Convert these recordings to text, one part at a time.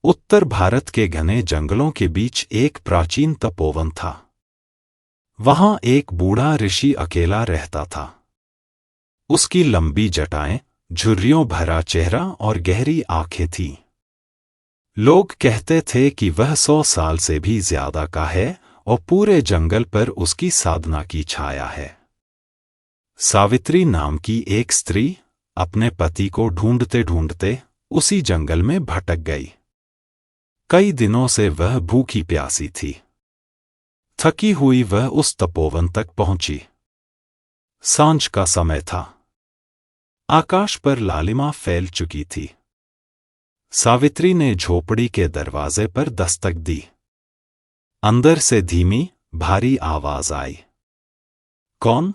उत्तर भारत के घने जंगलों के बीच एक प्राचीन तपोवन था। वहां एक बूढ़ा ऋषि अकेला रहता था। उसकी लंबी जटाएं, झुर्रियों भरा चेहरा और गहरी आंखें थीं। लोग कहते थे कि वह 100 साल से भी ज्यादा का है और पूरे जंगल पर उसकी साधना की छाया है। सावित्री नाम की एक स्त्री अपने पति को ढूंढते ढूंढते उसी जंगल में भटक गई। कई दिनों से वह भूखी प्यासी थी। थकी हुई वह उस तपोवन तक पहुंची। सांझ का समय था। आकाश पर लालिमा फैल चुकी थी। सावित्री ने झोपड़ी के दरवाजे पर दस्तक दी। अंदर से धीमी, भारी आवाज आई। कौन?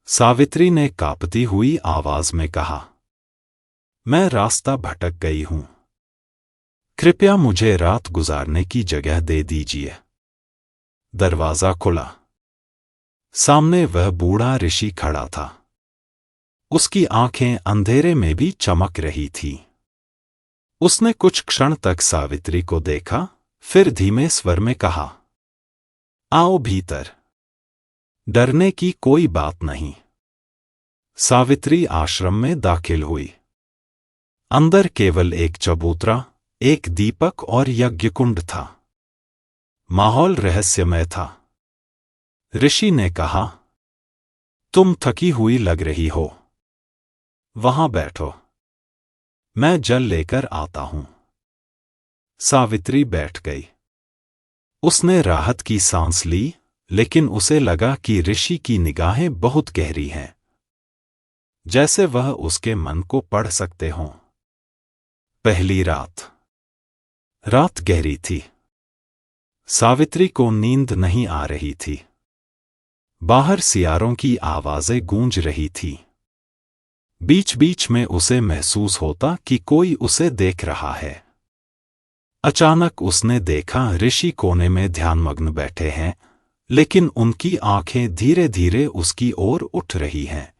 सावित्री ने कांपती हुई आवाज में कहा। मैं रास्ता भटक गई हूं। कृपया मुझे रात गुजारने की जगह दे दीजिए। दरवाजा खुला। सामने वह बूढ़ा ऋषि खड़ा था। उसकी आंखें अंधेरे में भी चमक रही थीं। उसने कुछ क्षण तक सावित्री को देखा, फिर धीमे स्वर में कहा, आओ भीतर। डरने की कोई बात नहीं। सावित्री आश्रम में दाखिल हुई। अंदर केवल एक चबूतरा, एक दीपक और यज्ञकुंड था। माहौल रहस्यमय था। ऋषि ने कहा, तुम थकी हुई लग रही हो। वहां बैठो। मैं जल लेकर आता हूं। सावित्री बैठ गई। उसने राहत की सांस ली, लेकिन उसे लगा कि ऋषि की निगाहें बहुत गहरी हैं, जैसे वह उसके मन को पढ़ सकते हों। पहली रात। रात गहरी थी। सावित्री को नींद नहीं आ रही थी। बाहर सियारों की आवाजें गूंज रही थी। बीच बीच में उसे महसूस होता कि कोई उसे देख रहा है। अचानक उसने देखा ऋषि कोने में ध्यानमग्न बैठे हैं, लेकिन उनकी आंखें धीरे धीरे उसकी ओर उठ रही हैं।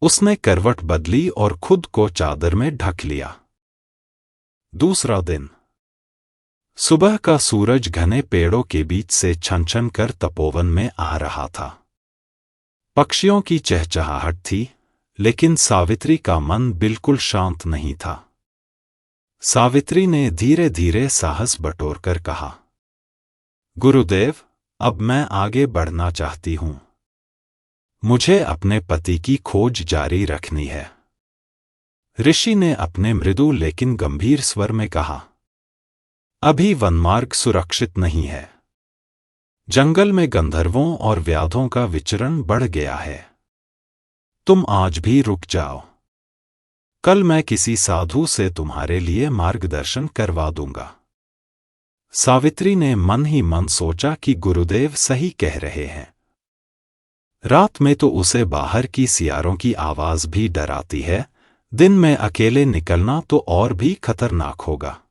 उसने करवट बदली और खुद को चादर में ढक लिया। दूसरा दिन। सुबह का सूरज घने पेड़ों के बीच से छन-छन कर तपोवन में आ रहा था। पक्षियों की चहचहाहट थी, लेकिन सावित्री का मन बिल्कुल शांत नहीं था। सावित्री ने धीरे धीरे साहस बटोरकर कहा, गुरुदेव, अब मैं आगे बढ़ना चाहती हूं। मुझे अपने पति की खोज जारी रखनी है। ऋषि ने अपने मृदु लेकिन गंभीर स्वर में कहा, अभी वनमार्ग सुरक्षित नहीं है। जंगल में गंधर्वों और व्याधों का विचरण बढ़ गया है। तुम आज भी रुक जाओ। कल मैं किसी साधु से तुम्हारे लिए मार्गदर्शन करवा दूंगा। सावित्री ने मन ही मन सोचा कि गुरुदेव सही कह रहे हैं। रात में तो उसे बाहर की सियारों की आवाज भी डराती है, दिन में अकेले निकलना तो और भी खतरनाक होगा।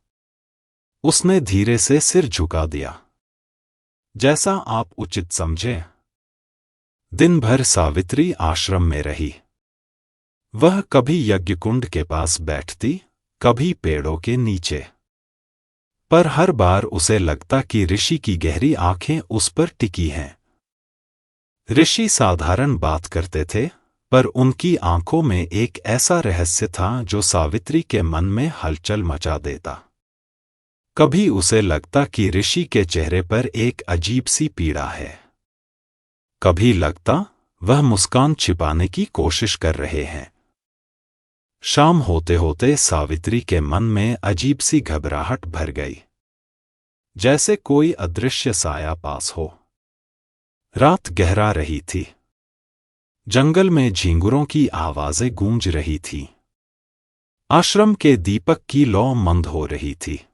उसने धीरे से सिर झुका दिया। जैसा आप उचित समझें। दिन भर सावित्री आश्रम में रही। वह कभी यज्ञकुंड के पास बैठती, कभी पेड़ों के नीचे। पर हर बार उसे लगता कि ऋषि की गहरी आंखें उस पर टिकी हैं। ऋषि साधारण बात करते थे, पर उनकी आंखों में एक ऐसा रहस्य था जो सावित्री के मन में हलचल मचा देता। कभी उसे लगता कि ऋषि के चेहरे पर एक अजीब सी पीड़ा है। कभी लगता वह मुस्कान छिपाने की कोशिश कर रहे हैं। शाम होते होते सावित्री के मन में अजीब सी घबराहट भर गई, जैसे कोई अदृश्य साया पास हो। रात गहरा रही थी। जंगल में झींगुरों की आवाजें गूंज रही थीं। आश्रम के दीपक की लौ मंद हो रही थी।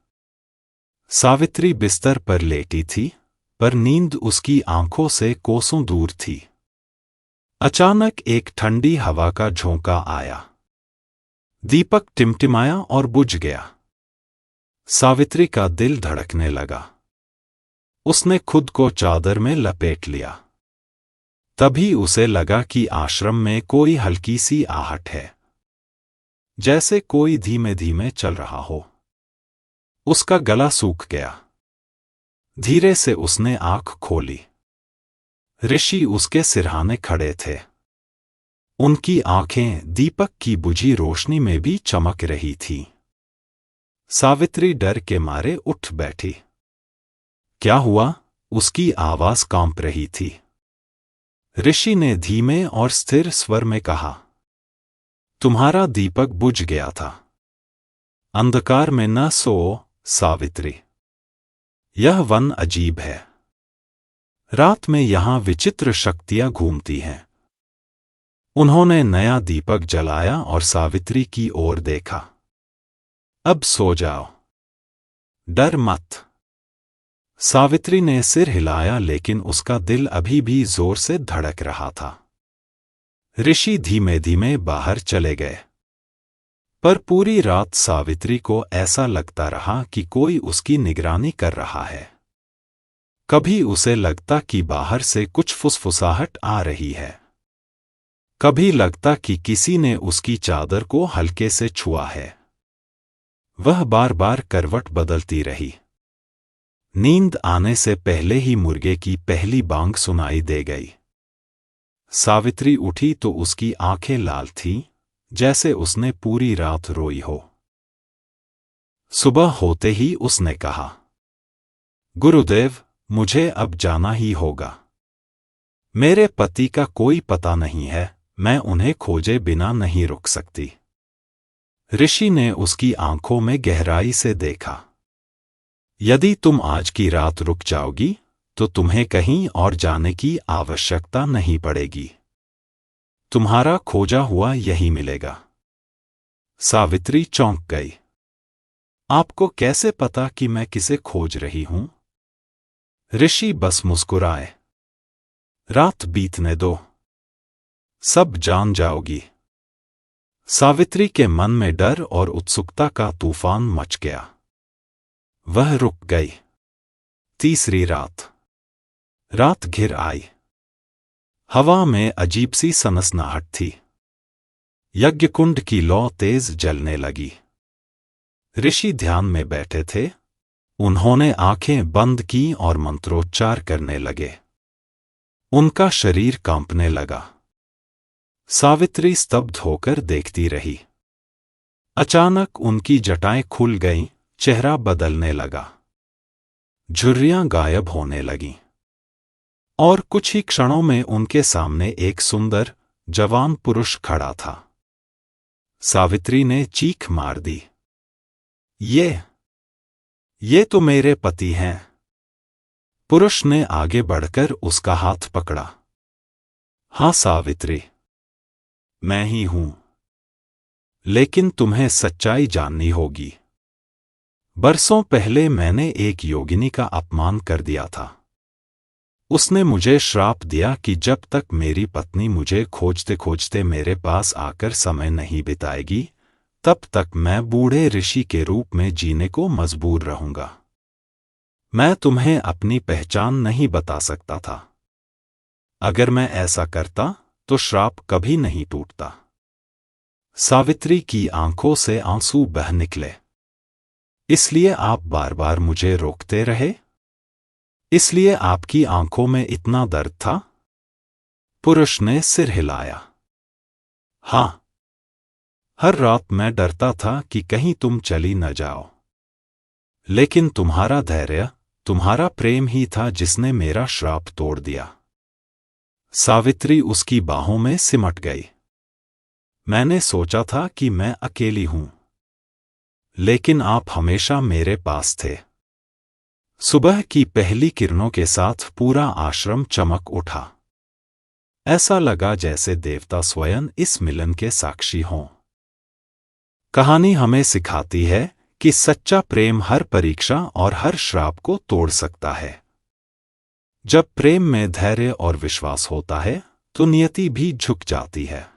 सावित्री बिस्तर पर लेटी थी, पर नींद उसकी आंखों से कोसों दूर थी। अचानक एक ठंडी हवा का झोंका आया। दीपक टिमटिमाया और बुझ गया। सावित्री का दिल धड़कने लगा। उसने खुद को चादर में लपेट लिया। तभी उसे लगा कि आश्रम में कोई हल्की सी आहट है, जैसे कोई धीमे धीमे चल रहा हो। उसका गला सूख गया। धीरे से उसने आंख खोली। ऋषि उसके सिरहाने खड़े थे। उनकी आंखें दीपक की बुझी रोशनी में भी चमक रही थीं। सावित्री डर के मारे उठ बैठी। क्या हुआ? उसकी आवाज कांप रही थी। ऋषि ने धीमे और स्थिर स्वर में कहा, तुम्हारा दीपक बुझ गया था। अंधकार में न सो, सावित्री। यह वन अजीब है। रात में यहां विचित्र शक्तियां घूमती हैं। उन्होंने नया दीपक जलाया और सावित्री की ओर देखा। अब सो जाओ। डर मत। सावित्री ने सिर हिलाया, लेकिन उसका दिल अभी भी जोर से धड़क रहा था। ऋषि धीमे धीमे बाहर चले गए। पर पूरी रात सावित्री को ऐसा लगता रहा कि कोई उसकी निगरानी कर रहा है। कभी उसे लगता कि बाहर से कुछ फुसफुसाहट आ रही है। कभी लगता कि किसी ने उसकी चादर को हल्के से छुआ है। वह बार बार करवट बदलती रही। नींद आने से पहले ही मुर्गे की पहली बांग सुनाई दे गई। सावित्री उठी तो उसकी आंखें लाल थीं, जैसे उसने पूरी रात रोई हो। सुबह होते ही उसने कहा, गुरुदेव, मुझे अब जाना ही होगा। मेरे पति का कोई पता नहीं है, मैं उन्हें खोजे बिना नहीं रुक सकती। ऋषि ने उसकी आंखों में गहराई से देखा। यदि तुम आज की रात रुक जाओगी तो तुम्हें कहीं और जाने की आवश्यकता नहीं पड़ेगी। तुम्हारा खोजा हुआ यही मिलेगा। सावित्री चौंक गई। आपको कैसे पता कि मैं किसे खोज रही हूं? ऋषि बस मुस्कुराए। रात बीतने दो, सब जान जाओगी। सावित्री के मन में डर और उत्सुकता का तूफान मच गया। वह रुक गई। तीसरी रात। रात घिर आई। हवा में अजीब सी सनसनाहट थी। यज्ञकुंड की लौ तेज जलने लगी। ऋषि ध्यान में बैठे थे। उन्होंने आंखें बंद की और मंत्रोच्चार करने लगे। उनका शरीर कांपने लगा। सावित्री स्तब्ध होकर देखती रही। अचानक उनकी जटाएं खुल गईं, चेहरा बदलने लगा। झुर्रियां गायब होने लगीं। और कुछ ही क्षणों में उनके सामने एक सुंदर, जवान पुरुष खड़ा था। सावित्री ने चीख मार दी, ये तो मेरे पति हैं। पुरुष ने आगे बढ़कर उसका हाथ पकड़ा। हाँ सावित्री, मैं ही हूं। लेकिन तुम्हें सच्चाई जाननी होगी। बरसों पहले मैंने एक योगिनी का अपमान कर दिया था। उसने मुझे श्राप दिया कि जब तक मेरी पत्नी मुझे खोजते खोजते मेरे पास आकर समय नहीं बिताएगी, तब तक मैं बूढ़े ऋषि के रूप में जीने को मजबूर रहूंगा। मैं तुम्हें अपनी पहचान नहीं बता सकता था। अगर मैं ऐसा करता तो श्राप कभी नहीं टूटता। सावित्री की आंखों से आंसू बह निकले। इसलिए आप बार बार मुझे रोकते रहे? इसलिए आपकी आंखों में इतना दर्द था? पुरुष ने सिर हिलाया। हां, हर रात मैं डरता था कि कहीं तुम चली न जाओ। लेकिन तुम्हारा धैर्य, तुम्हारा प्रेम ही था जिसने मेरा श्राप तोड़ दिया। सावित्री उसकी बाहों में सिमट गई। मैंने सोचा था कि मैं अकेली हूं, लेकिन आप हमेशा मेरे पास थे। सुबह की पहली किरणों के साथ पूरा आश्रम चमक उठा। ऐसा लगा जैसे देवता स्वयं इस मिलन के साक्षी हों। कहानी हमें सिखाती है कि सच्चा प्रेम हर परीक्षा और हर श्राप को तोड़ सकता है। जब प्रेम में धैर्य और विश्वास होता है तो नियति भी झुक जाती है।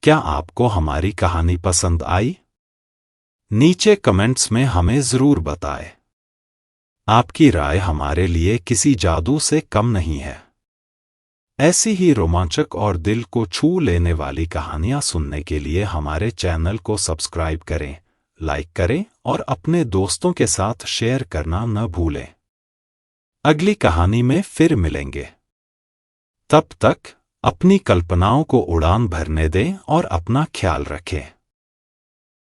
क्या आपको हमारी कहानी पसंद आई? नीचे कमेंट्स में हमें जरूर बताएं। आपकी राय हमारे लिए किसी जादू से कम नहीं है। ऐसी ही रोमांचक और दिल को छू लेने वाली कहानियां सुनने के लिए हमारे चैनल को सब्सक्राइब करें, लाइक करें और अपने दोस्तों के साथ शेयर करना न भूलें। अगली कहानी में फिर मिलेंगे। तब तक अपनी कल्पनाओं को उड़ान भरने दें और अपना ख्याल रखें।